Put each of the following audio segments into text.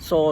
100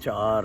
4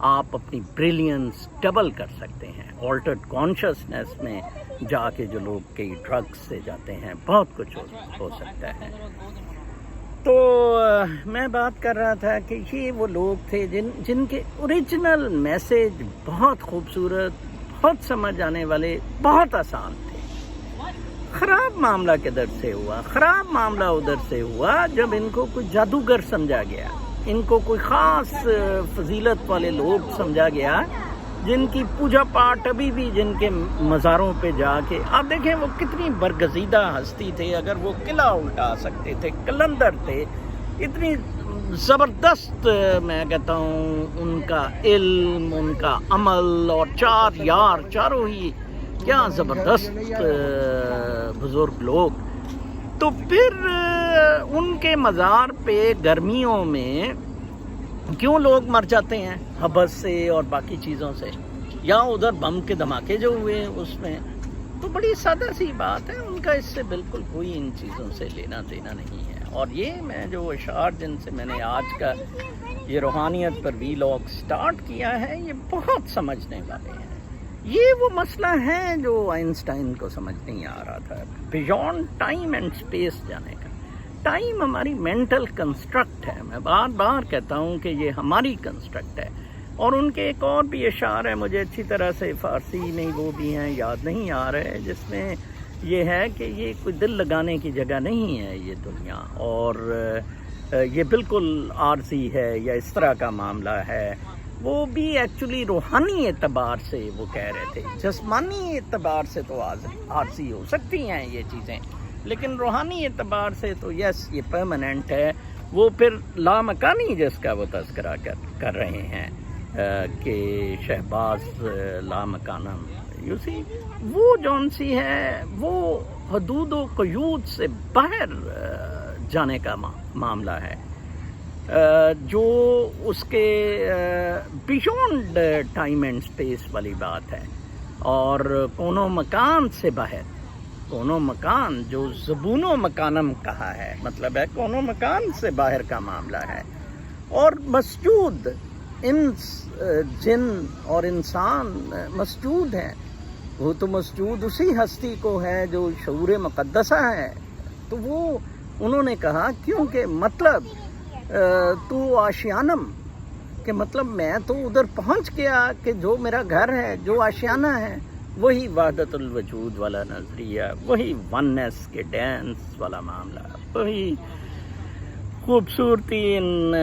آپ اپنی بریلینس ڈبل کر سکتے ہیں. آلٹرڈ کانشسنس میں جا کے جو لوگ کئی ڈرگس سے جاتے ہیں, بہت کچھ ہو سکتا ہے. تو میں بات کر رہا تھا کہ یہ وہ لوگ تھے جن کے اوریجنل میسج بہت خوبصورت, بہت سمجھ آنے والے, بہت آسان تھے. خراب معاملہ کدھر سے ہوا؟ خراب معاملہ ادھر سے ہوا جب ان کو کوئی جادوگر سمجھا گیا, ان کو کوئی خاص فضیلت والے لوگ سمجھا گیا, جن کی پوجا پاٹ ابھی بھی جن کے مزاروں پہ جا کے, آپ دیکھیں وہ کتنی برگزیدہ ہستی تھے. اگر وہ قلعہ الٹا سکتے تھے, قلندر تھے, اتنی زبردست, میں کہتا ہوں ان کا علم, ان کا عمل, اور چاروں ہی کیا زبردست بزرگ لوگ. تو پھر ان کے مزار پہ گرمیوں میں کیوں لوگ مر جاتے ہیں؟ حبس سے اور باقی چیزوں سے, یا ادھر بم کے دھماکے جو ہوئے اس میں. تو بڑی سادہ سی بات ہے, ان کا اس سے بالکل کوئی ان چیزوں سے لینا دینا نہیں ہے. اور یہ میں جو اشعار جن سے میں نے آج کا یہ روحانیت پر ویلاگ سٹارٹ کیا ہے, یہ بہت سمجھنے والے ہیں. یہ وہ مسئلہ ہے جو آئنسٹائن کو سمجھ نہیں آ رہا تھا, بیونڈ ٹائم اینڈ اسپیس جانے کا. ٹائم ہماری مینٹل کنسٹرکٹ ہے, میں بار بار کہتا ہوں کہ یہ ہماری کنسٹرکٹ ہے. اور ان کے ایک اور بھی اشعار ہے, مجھے اچھی طرح سے فارسی میں وہ بھی ہیں, یاد نہیں آ رہے, جس میں یہ ہے کہ یہ کوئی دل لگانے کی جگہ نہیں ہے یہ دنیا, اور یہ بالکل عارضی ہے یا اس طرح کا معاملہ ہے. وہ بھی ایکچولی روحانی اعتبار سے وہ کہہ رہے تھے, جسمانی اعتبار سے تو عارضی ہو سکتی ہیں یہ چیزیں, لیکن روحانی اعتبار سے تو یس یہ پرماننٹ ہے. وہ پھر لامکانی جس کا وہ تذکرہ کر رہے ہیں کہ شہباز لامکانم, یو سی, وہ جون سی ہے وہ حدود و قیود سے باہر جانے کا معاملہ ہے, جو اس کے بیونڈ ٹائم اینڈ اسپیس والی بات ہے, اور کون و مکان سے باہر, کون و مکان جو زبون و مکانم کہا ہے, مطلب ہے کون و مکان سے باہر کا معاملہ ہے. اور مسجود انس, جن اور انسان مسجود ہیں, وہ تو مسجود اسی ہستی کو ہے جو شعور مقدسہ ہے. تو وہ انہوں نے کہا کیونکہ مطلب تو آشیانم, کہ مطلب میں تو ادھر پہنچ گیا کہ جو میرا گھر ہے, جو آشیانہ ہے, وہی وحدت الوجود والا نظریہ, وہی وننس کے ڈانس والا معاملہ, وہی خوبصورتی ان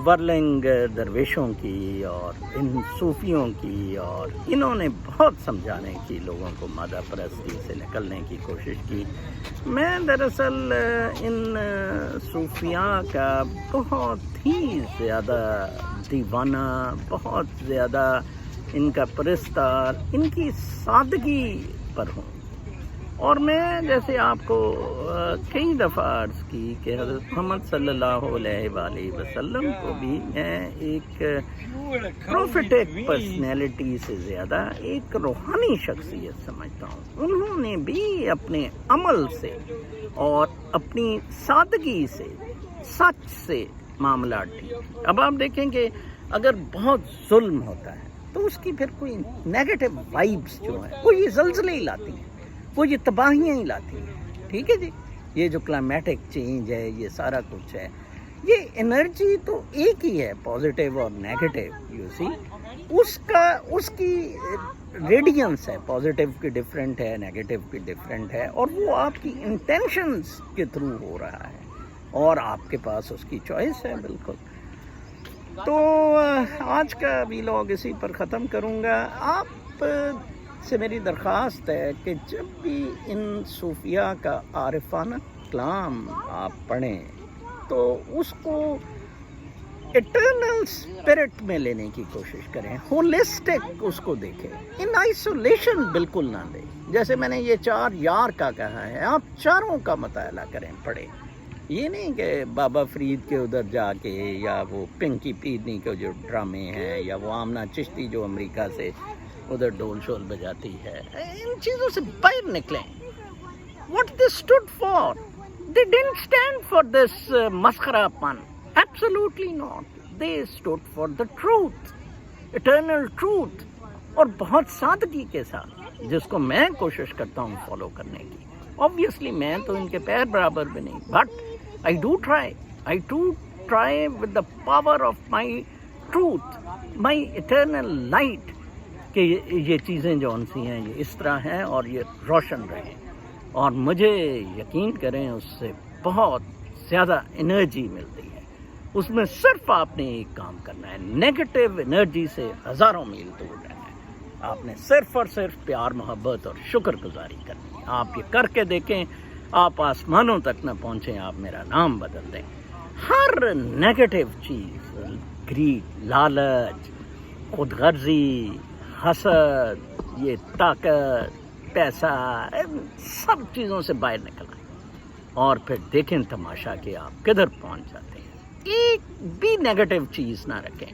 ورلنگ درویشوں کی اور ان صوفیوں کی. اور انہوں نے بہت سمجھانے کی, لوگوں کو مادہ پرستی سے نکلنے کی کوشش کی. میں دراصل ان صوفیاء کا بہت ہی زیادہ دیوانہ, بہت زیادہ ان کا پرستار, ان کی سادگی پر ہوں. اور میں جیسے آپ کو کئی دفعہ عرض کی کہ حضرت محمد صلی اللہ علیہ وآلہ وسلم کو بھی میں ایک پروفیٹک پرسنالٹی سے زیادہ ایک روحانی شخصیت سمجھتا ہوں. انہوں نے بھی اپنے عمل سے اور اپنی سادگی سے, سچ سے معاملات ٹھیک. اب آپ دیکھیں کہ اگر بہت ظلم ہوتا ہے تو اس کی پھر کوئی نیگیٹو وائبس جو ہیں وہ یہ زلزلے ہی لاتی ہیں, وہ یہ تباہیاں ہی لاتی ہیں. ٹھیک ہے جی, یہ جو کلائمیٹک چینج ہے, یہ سارا کچھ ہے, یہ انرجی تو ایک ہی ہے, پازیٹیو اور نیگیٹو. یو سی, اس کی ریڈینس ہے, پازیٹیو کی ڈفرینٹ ہے, نیگیٹو کی ڈفرینٹ ہے, اور وہ آپ کی انٹینشنز کے تھرو ہو رہا ہے, اور آپ کے پاس اس کی چوائس ہے. بالکل. تو آج کا ویلاگ اسی پر ختم کروں گا. آپ سے میری درخواست ہے کہ جب بھی ان صوفیاء کا عارفانہ کلام آپ پڑھیں تو اس کو ایٹرنل اسپرٹ میں لینے کی کوشش کریں, ہولسٹک اس کو دیکھیں, ان آئسولیشن بالکل نہ دیں. جیسے میں نے یہ 4 یار کا کہا ہے, آپ چاروں کا مطالعہ کریں, پڑھیں. یہ نہیں کہ بابا فرید کے ادھر جا کے, یا وہ پنکی پیدنی کے جو ڈرامے ہیں, یا وہ آمنہ چشتی جو امریکہ سے ادھر ڈول شول بجاتی ہے, ان چیزوں سے باہر نکلیں. What they stood for? They didn't stand for this مسخرہ پن. Absolutely not. They stood for the truth. Eternal truth, اور بہت سادگی کے ساتھ، جس کو میں کوشش کرتا ہوں فالو کرنے کی. آبویسلی میں تو ان کے پیر برابر بھی نہیں، but I do try with the power of my truth, my eternal light, کہ یہ چیزیں جو ان سی ہیں یہ اس طرح ہیں اور یہ روشن رہیں. اور مجھے یقین کریں اس سے بہت زیادہ انرجی ملتی ہے. اس میں صرف آپ نے ایک کام کرنا ہے، نیگیٹو انرجی سے ہزاروں میل دور رہنا ہے. آپ نے صرف اور صرف پیار، محبت اور شکر گزاری کرنی ہے. آپ یہ کر کے دیکھیں، آپ آسمانوں تک نہ پہنچیں، آپ میرا نام بدل دیں. ہر نیگیٹو چیز، گریڈ، لالچ، خود غرضی، حسد، یہ طاقت، پیسہ، سب چیزوں سے باہر نکل آئیں اور پھر دیکھیں تماشا کہ آپ کدھر پہنچ جاتے ہیں. ایک بھی نیگیٹو چیز نہ رکھیں.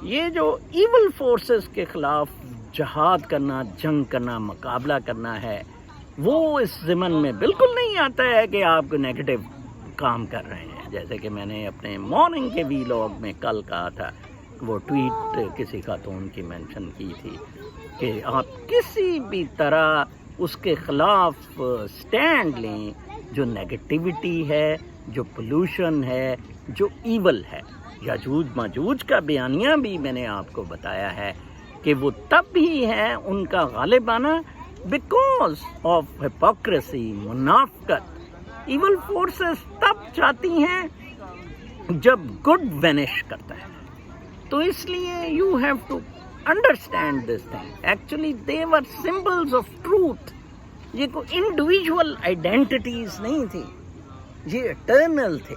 یہ جو ایول فورسز کے خلاف جہاد کرنا، جنگ کرنا، مقابلہ کرنا ہے، وہ اس ضمن میں بالکل نہیں آتا ہے کہ آپ کو نیگیٹو کام کر رہے ہیں. جیسے کہ میں نے اپنے مارننگ کے ویلاگ میں کل کہا تھا، وہ ٹویٹ کسی خاتون کی مینشن کی تھی کہ آپ کسی بھی طرح اس کے خلاف سٹینڈ لیں جو نیگیٹیوٹی ہے، جو پولوشن ہے، جو ایول ہے. یاجوج ماجوج کا بیانیہ بھی میں نے آپ کو بتایا ہے کہ وہ تب ہی ہے ان کا غالب آنا بیکاز آف ہپوکریسی، منافقت. ایول فورسز تب چاہتی ہیں جب گڈ وینش کرتا ہے. تو اس لیے you have to understand this thing. Actually they were symbols of truth. یہ کوئی انڈیویجول آئیڈینٹیٹیز نہیں تھی، یہ اٹرنل تھے.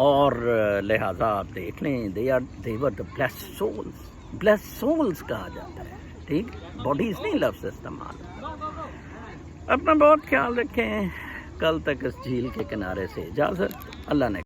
اور لہذا آپ دیکھ لیں، they were the blessed souls کہا جاتا ہے. ٹھیک، باڈیز نہیں لفظ استعمال. اپنا بہت خیال رکھیں. کل تک اس جھیل کے کنارے سے اجازت. اللہ نے